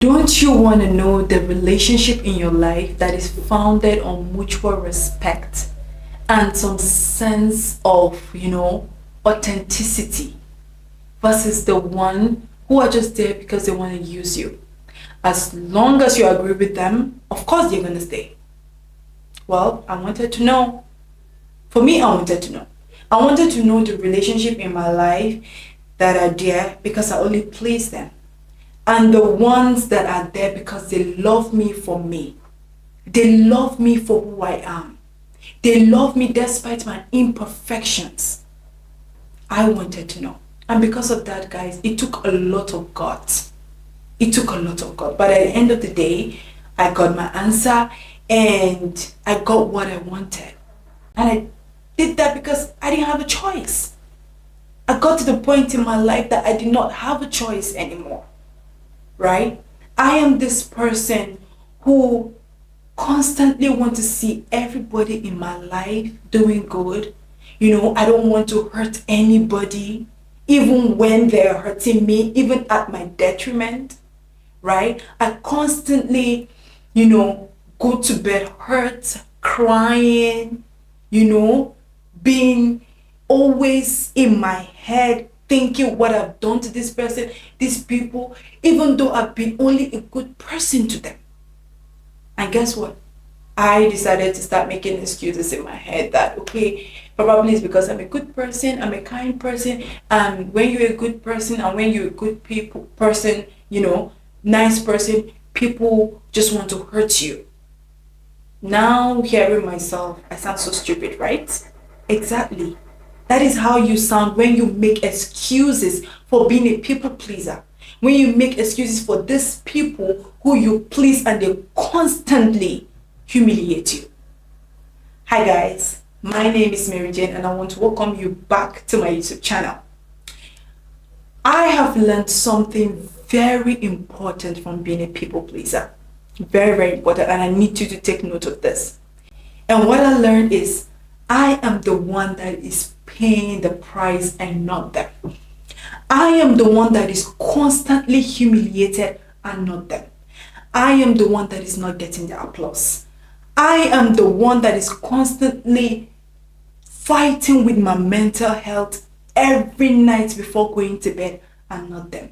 Don't you want to know the relationship in your life that is founded on mutual respect and some sense of, authenticity versus the one who are just there because they want to use you? As long as you agree with them, of course they're going to stay. Well, I wanted to know. For me, I wanted to know. I wanted to know the relationship in my life that are there because I only please them, and the ones that are there because they love me for me. They love me for who I am. They love me despite my imperfections. I wanted to know. And because of that, guys, it took a lot of guts. It took a lot of guts. But at the end of the day, I got my answer and I got what I wanted. And I did that because I didn't have a choice. I got to the point in my life that I did not have a choice anymore. Right? I am this person who constantly want to see everybody in my life doing good. I don't want to hurt anybody, even when they're hurting me, even at my detriment. Right? I constantly, go to bed hurt, crying, being always in my head thinking what I've done to this person, these people, even though I've been only a good person to them. And guess what? I decided to start making excuses in my head that, okay, probably it's because I'm a good person, I'm a kind person, and when you're a good person and when you're a good person, nice person, people just want to hurt you. Now, hearing myself, I sound so stupid, right? Exactly. That is how you sound when you make excuses for being a people pleaser. When you make excuses for these people who you please and they constantly humiliate you. Hi guys, my name is Mary Jane and I want to welcome you back to my YouTube channel. I have learned something very important from being a people pleaser. Very, very important, and I need you to take note of this. And what I learned is I am the one that is paying the price and not them. I am the one that is constantly humiliated and not them. I am the one that is not getting the applause. I am the one that is constantly fighting with my mental health every night before going to bed and not them.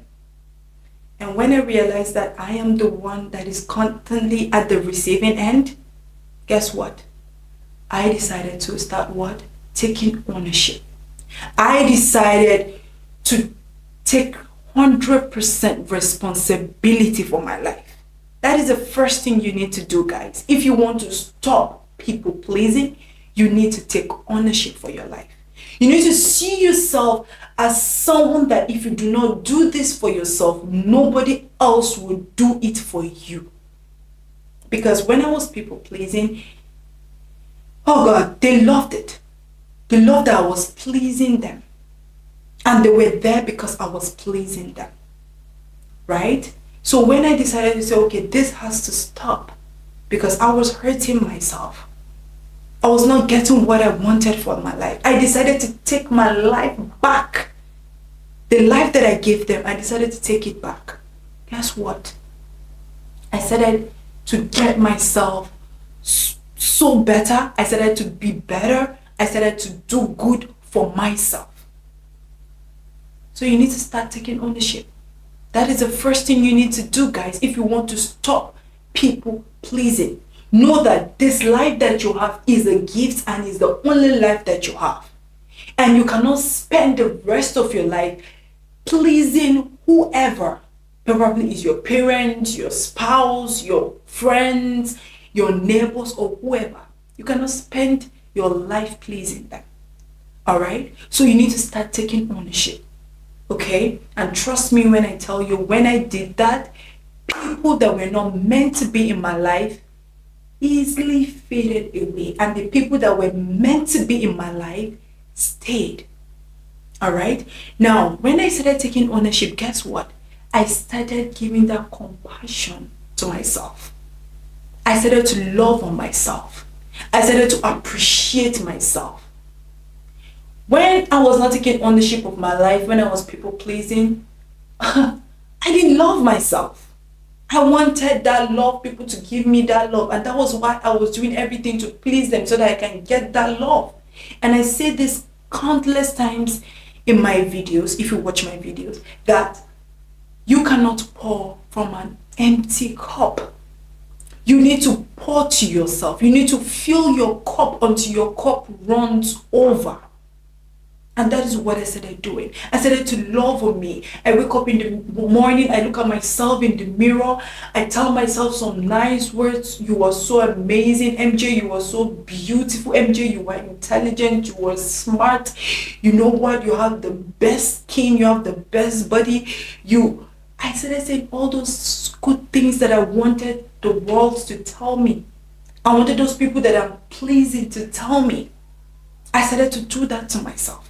And when I realized that I am the one that is constantly at the receiving end, guess what? I decided to start what? Taking ownership. I decided to take 100% responsibility for my life. That is the first thing you need to do, guys. If you want to stop people pleasing, you need to take ownership for your life. You need to see yourself as someone that if you do not do this for yourself, nobody else will do it for you. Because when I was people pleasing, oh God, they loved it. They loved that I was pleasing them. And they were there because I was pleasing them. Right? So when I decided to say, okay, this has to stop because I was hurting myself. I was not getting what I wanted for my life. I decided to take my life back. The life that I gave them, I decided to take it back. Guess what? I started to get myself so better. I started to be better. I started to do good for myself. So you need to start taking ownership. That is the first thing you need to do, guys, if you want to stop people pleasing. Know that this life that you have is a gift and is the only life that you have. And you cannot spend the rest of your life pleasing whoever. Probably is your parents, your spouse, your friends, your neighbors, or whoever. You cannot spend your life pleasing them. Alright? So you need to start taking ownership. Okay? And trust me when I tell you, when I did that, people that were not meant to be in my life easily faded away. And the people that were meant to be in my life stayed. Alright? Now, when I started taking ownership, guess what? I started giving that compassion to myself. I started to love on myself. I started to appreciate myself. When I was not taking ownership of my life, when I was people pleasing, I didn't love myself. I wanted that love, people to give me that love. And that was why I was doing everything to please them so that I can get that love. And I say this countless times in my videos, if you watch my videos, that you cannot pour from an empty cup. You need to pour to yourself. You need to fill your cup until your cup runs over. And that is what I started doing. I started to love on me. I wake up in the morning, I look at myself in the mirror, I tell myself some nice words. You are so amazing, MJ. You are so beautiful, MJ. You are intelligent, you are smart. You know what? You have the best skin, you have the best body. I started saying all those good things that I wanted the world to tell me. I wanted those people that I'm pleasing to tell me. I started to do that to myself.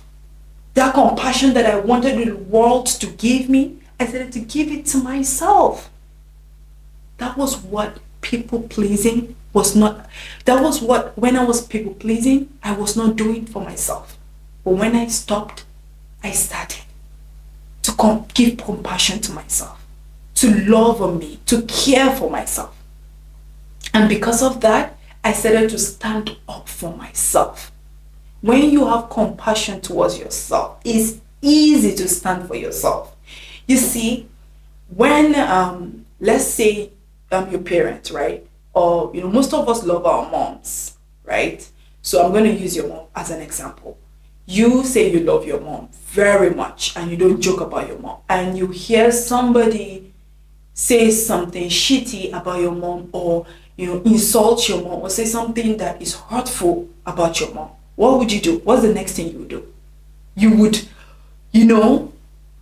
That compassion that I wanted the world to give me, I started to give it to myself. That was what people pleasing was not. That was what, when I was people pleasing, I was not doing for myself. But when I stopped, I started to give compassion to myself, to love on me, to care for myself. And because of that, I started to stand up for myself. When you have compassion towards yourself, it's easy to stand for yourself. You see, when let's say your parents, right? Or most of us love our moms, right? So I'm going to use your mom as an example. You say you love your mom very much and you don't joke about your mom, and you hear somebody say something shitty about your mom, or insult your mom, or say something that is hurtful about your mom. What would you do? What's the next thing you would do? You would,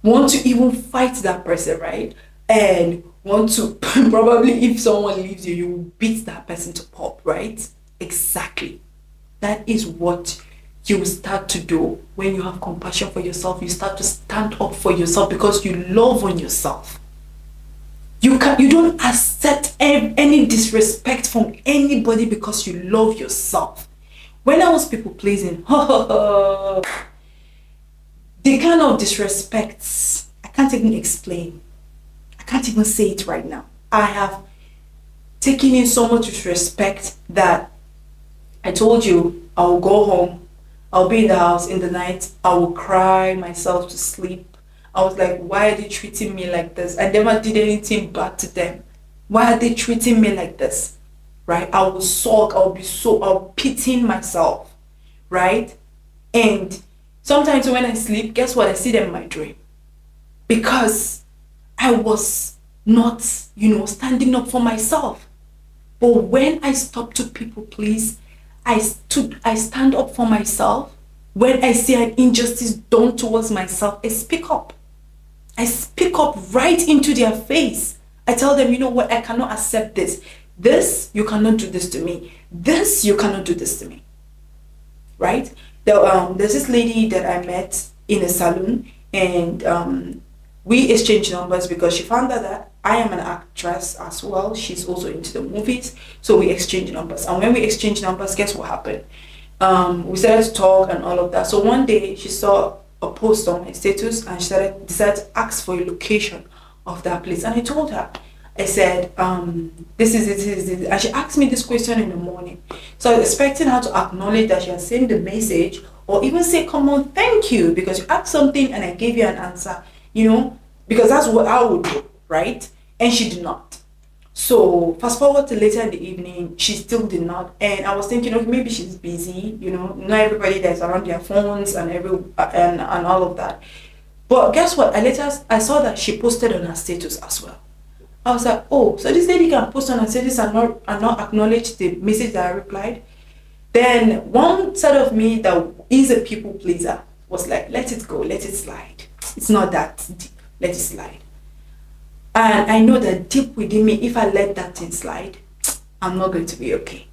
want to even fight that person, right? And want to, probably if someone leaves you, you will beat that person to pulp, right? Exactly. That is what you will start to do when you have compassion for yourself. You start to stand up for yourself because you love on yourself. You don't accept any disrespect from anybody because you love yourself. When I was people pleasing, the kind of disrespects, I can't even explain. I can't even say it right now. I have taken in so much disrespect that I told you I will go home, I'll be in the house in the night, I will cry myself to sleep. I was like, why are they treating me like this? I never did anything bad to them. Why are they treating me like this? Right? I will sulk, I'll pitying myself, right? And sometimes when I sleep, guess what? I see them in my dream. Because I was not, standing up for myself. But when I stop to people please, I stand up for myself. When I see an injustice done towards myself, I speak up. I speak up right into their face. I tell them, you know what? I cannot accept this. This, you cannot do this to me. This, you cannot do this to me. Right? There's this lady that I met in a salon, and we exchanged numbers because she found out that I am an actress as well. She's also into the movies. So we exchanged numbers. And when we exchanged numbers, guess what happened? We started to talk and all of that. So one day she saw a post on my status and she decided to ask for a location of that place. And I told her, I said, this is it. And she asked me this question in the morning. So I was expecting her to acknowledge that she had sent the message, or even say, come on, thank you, because you asked something and I gave you an answer, because that's what I would do, right? And she did not. So fast forward to later in the evening, she still did not. And I was thinking, okay, maybe she's busy, not everybody that's around their phones and and all of that. But guess what? I saw that she posted on her status as well. I was like, oh, so this lady can post on her status and not acknowledge the message that I replied. Then one side of me that is a people pleaser was like, let it go, let it slide. It's not that deep, let it slide. And I know that deep within me, if I let that thing slide, I'm not going to be okay.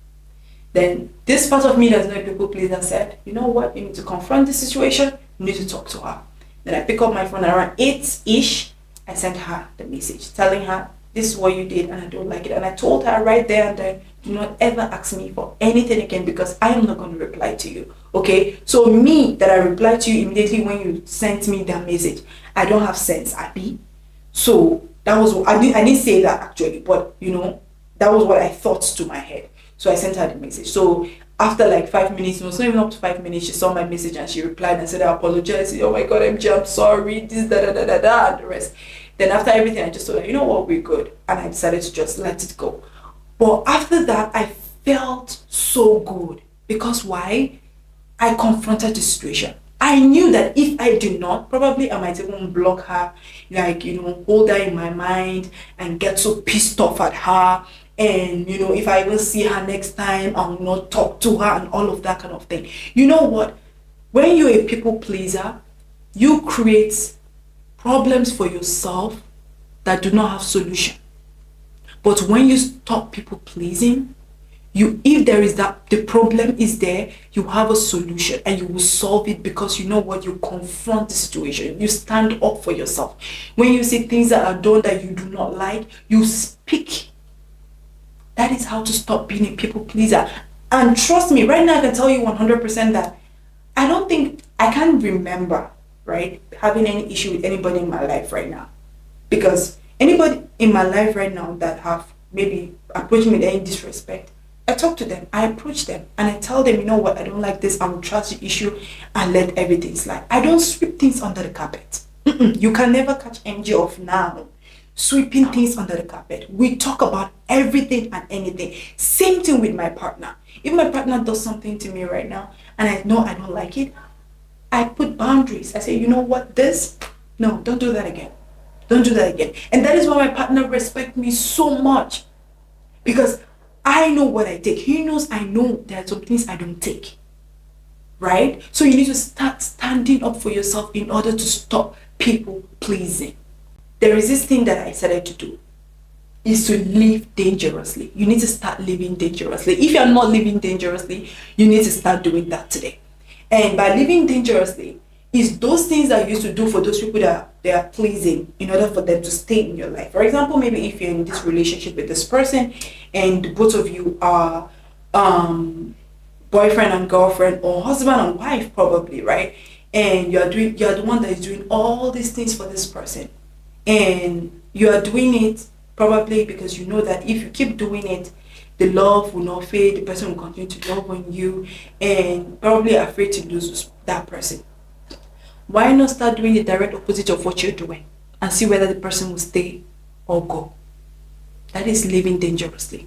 Then this part of me that's not a people pleaser said, you know what, you need to confront the situation, you need to talk to her. Then I pick up my phone around 8-ish, I sent her the message telling her, this is what you did and I don't like it. And I told her right there and then, do not ever ask me for anything again because I am not going to reply to you. Okay? So me, that I replied to you immediately when you sent me that message, I don't have sense, Abby. So That was I didn't say that actually, but that was what I thought to my head. So I sent her the message. So after like 5 minutes, it was not even up to 5 minutes, she saw my message and she replied and said, I apologize. Oh my god, MJ, I'm sorry, this, da da da da da, and the rest. Then after everything, I just told her, you know what, we're good. And I decided to just let it go. But after that, I felt so good. Because why? I confronted the situation. I knew that if I did not, probably I might even block her, like, hold her in my mind and get so pissed off at her. And, if I even see her next time, I will not talk to her and all of that kind of thing. You know what? When you're a people pleaser, you create problems for yourself that do not have solution. But when you stop people pleasing, if there is that the problem is there, you have a solution and you will solve it, because you know what, you confront the situation, you stand up for yourself. When you see things that are done that you do not like, you speak. That is how to stop being a people pleaser. And trust me, right now I can tell you 100% that I can't remember, right, having any issue with anybody in my life right now. Because anybody in my life right now that have maybe approached me with any disrespect, I talk to them, I approach them, and I tell them, you know what, I don't like this, I will trust the issue and let everything slide. I don't sweep things under the carpet. You can never catch MJ off now sweeping things under the carpet. We talk about everything and anything. Same thing with my partner. If my partner does something to me right now and I know I don't like it, I put boundaries. I say, you know what, no, don't do that again. Don't do that again. And that is why my partner respects me so much, because I know what I take. He knows I know there are some things I don't take. Right? So you need to start standing up for yourself in order to stop people pleasing. There is this thing that I decided to do, is to live dangerously. You need to start living dangerously. If you're not living dangerously, you need to start doing that today. And by living dangerously, is those things that you used to do for those people that they are pleasing in order for them to stay in your life. For example, maybe if you're in this relationship with this person and both of you are boyfriend and girlfriend, or husband and wife probably, right? And you're the one that is doing all these things for this person. And you are doing it probably because you know that if you keep doing it, the love will not fade, the person will continue to love on you, and probably afraid to lose that person. Why not start doing the direct opposite of what you're doing and see whether the person will stay or go? That is living dangerously.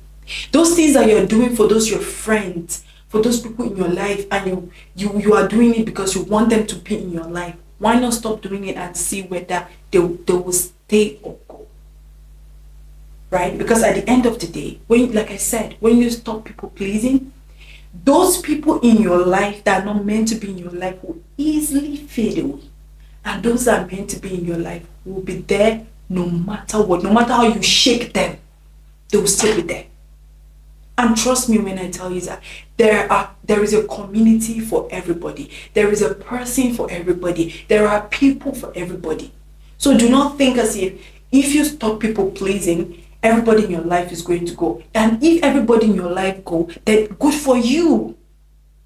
Those things that you're doing for those your friends, for those people in your life, and you are doing it because you want them to be in your life. Why not stop doing it and see whether they will stay or go? Right? Because at the end of the day, like I said, when you stop people pleasing, those people in your life that are not meant to be in your life will easily fade away. And those that are meant to be in your life will be there no matter what. No matter how you shake them, they will still be there. And trust me when I tell you that there is a community for everybody. There is a person for everybody. There are people for everybody. So do not think as if you stop people pleasing, everybody in your life is going to go. And if everybody in your life go, then good for you.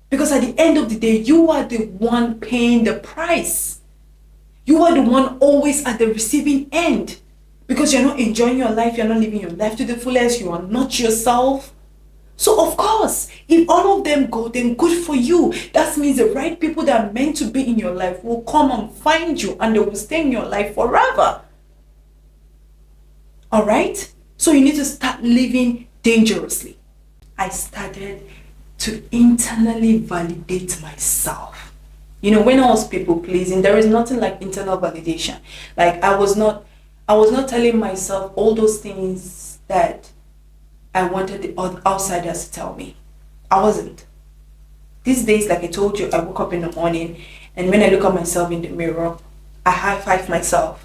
Because at the end of the day, you are the one paying the price. You are the one always at the receiving end. Because you're not enjoying your life, you're not living your life to the fullest, you are not yourself. So of course, if all of them go, then good for you. That means the right people that are meant to be in your life will come and find you, and they will stay in your life forever. All right? So you need to start living dangerously. I started to internally validate myself. When I was people pleasing, there is nothing like internal validation. Like I was not telling myself all those things that I wanted the outsiders to tell me. I wasn't. These days, like I told you, I woke up in the morning, and when I look at myself in the mirror, I high five myself.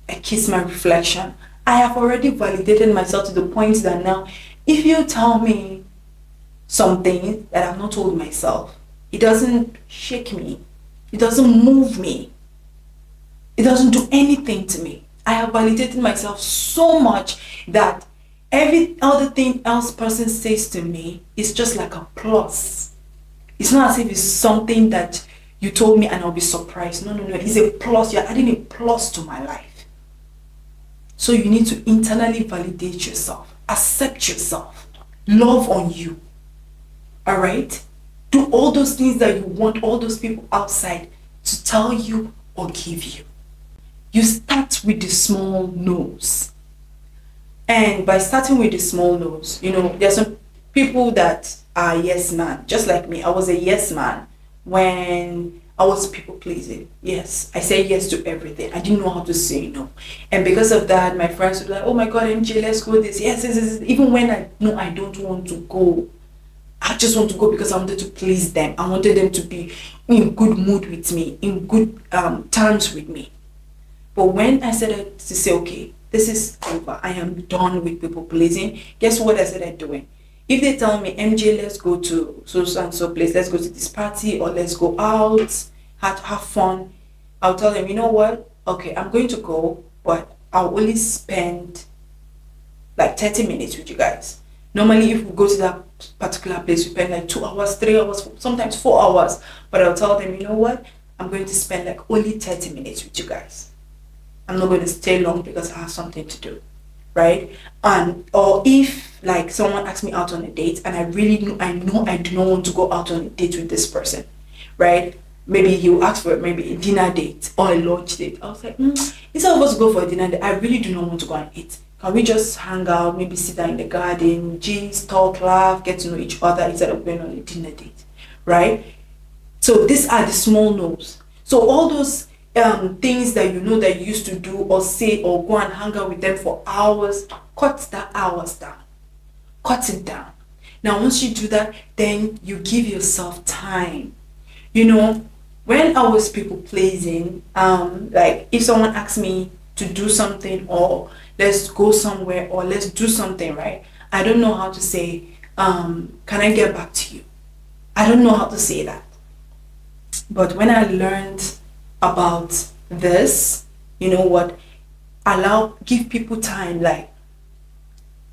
I kiss my reflection. I have already validated myself to the point that now, if you tell me something that I've not told myself, it doesn't shake me. It doesn't move me. It doesn't do anything to me. I have validated myself so much that every other thing else person says to me is just like a plus. It's not as if it's something that you told me and I'll be surprised. No. It's a plus. You're adding a plus to my life. So you need to internally validate yourself, accept yourself, love on you. All right? Do all those things that you want all those people outside to tell you or give you. You start with the small no's. And by starting with the small no's, there's some people that are yes man, just like me. I was a yes man when I was people pleasing. Yes, I said yes to everything. I didn't know how to say no. And because of that, my friends would be like, oh my God, MJ, let's go this. Yes, yes, yes. Even when I know I don't want to go, I just want to go because I wanted to please them. I wanted them to be in good mood with me, in good terms with me. But when I started to say, okay, this is over, I am done with people pleasing, guess what I started doing? If they tell me, MJ, let's go to so and so place, let's go to this party, or let's go out, have fun, I'll tell them, you know what? Okay, I'm going to go, but I'll only spend like 30 minutes with you guys. Normally, if we go to that particular place, we spend like 2 hours, 3 hours, sometimes 4 hours. But I'll tell them, you know what? I'm going to spend like only 30 minutes with you guys. I'm not going to stay long because I have something to do, right? Or if like someone asks me out on a date and I know I do not want to go out on a date with this person, right? Maybe he will ask for maybe a dinner date or a lunch date. I was like, instead of us to go for a dinner date, I really do not want to go and eat. Can we just hang out, maybe sit down in the garden, gist, talk, laugh, get to know each other instead of going on a dinner date, right? So these are the small no's. So all those things that that you used to do or say or go and hang out with them for hours, cut that hours down. Cut it down. Now once you do that, then you give yourself time. When I was people pleasing, like if someone asks me to do something or let's go somewhere or let's do something, right? I don't know how to say, can I get back to you? I don't know how to say that. But when I learned about this, give people time. Like,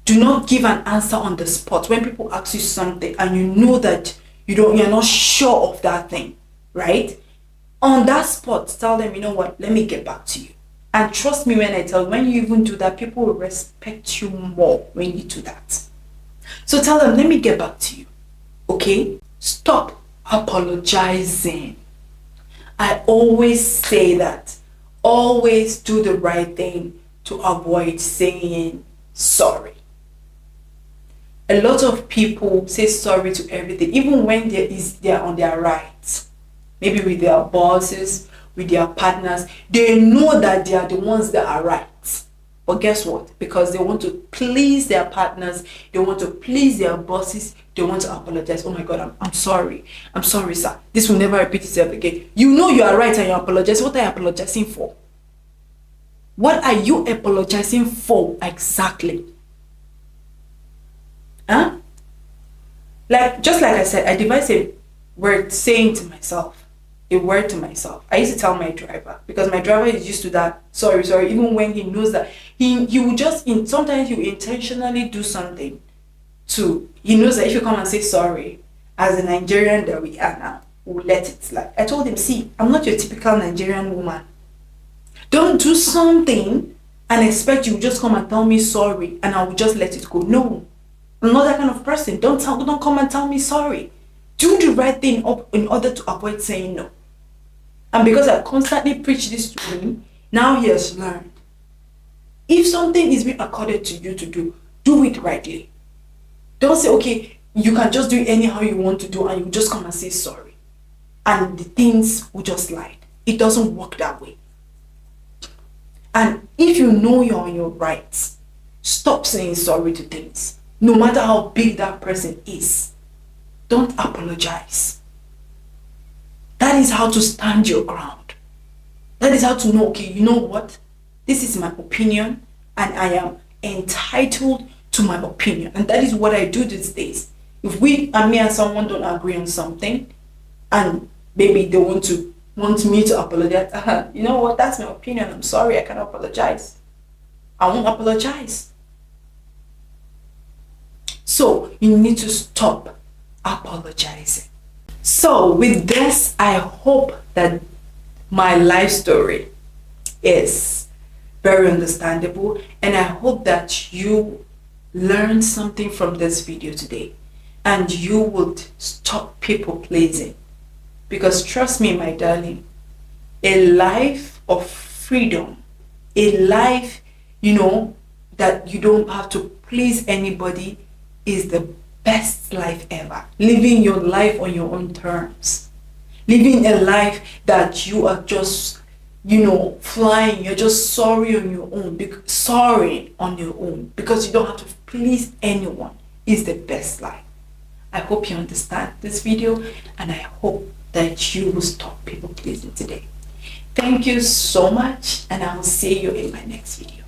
do not give an answer on the spot when people ask you something and you know that you're not sure of that thing, right? On that spot, tell them, you know what, let me get back to you. And trust me when I tell you, when you even do that, people will respect you more when you do that. So tell them, let me get back to you. Okay? Stop apologizing. I always say that. Always do the right thing to avoid saying sorry. A lot of people say sorry to everything, even when they're on their rights. Maybe with their bosses, with their partners. They know that they are the ones that are right. But guess what? Because they want to please their partners, they want to please their bosses, they want to apologize. Oh my God, I'm sorry. I'm sorry, sir. This will never repeat itself again. You know you are right and you apologize. What are you apologizing for? What are you apologizing for exactly? Huh? Just like I said, I devised a word saying to myself, a word to myself. I used to tell my driver, because my driver is used to that, sorry, even when he knows that he will just, sometimes he will intentionally do something he knows that if you come and say sorry, as a Nigerian that we are now, we'll let it slide. I told him, see, I'm not your typical Nigerian woman. Don't do something and expect you just come and tell me sorry and I will just let it go. No, I'm not that kind of person. Don't come and tell me sorry. Do the right thing in order to avoid saying no. And because I constantly preach this to him, now he has learned. If something is being accorded to you to do it rightly. Don't say, okay, you can just do it anyhow you want to do and you just come and say sorry. And the things will just slide. It doesn't work that way. And if you know you're on your rights, stop saying sorry to things. No matter how big that person is, don't apologize. That is how to stand your ground. That is how to know, okay, you know what? This is my opinion and I am entitled to my opinion. And that is what I do these days. If me and someone don't agree on something and maybe they want me to apologize, you know what? That's my opinion. I'm sorry, I cannot apologize. I won't apologize. So you need to stop apologizing. So with this, I hope that my life story is very understandable, and I hope that you learned something from this video today and you would stop people pleasing. Because trust me, my darling, a life of freedom, a life, that you don't have to please anybody, is the best life ever. Living your life on your own terms. Living a life that you are just, flying, you're just sorry on your own, because you don't have to please anyone, is the best life. I hope you understand this video, and I hope that you will stop people pleasing today. Thank you so much, and I will see you in my next video.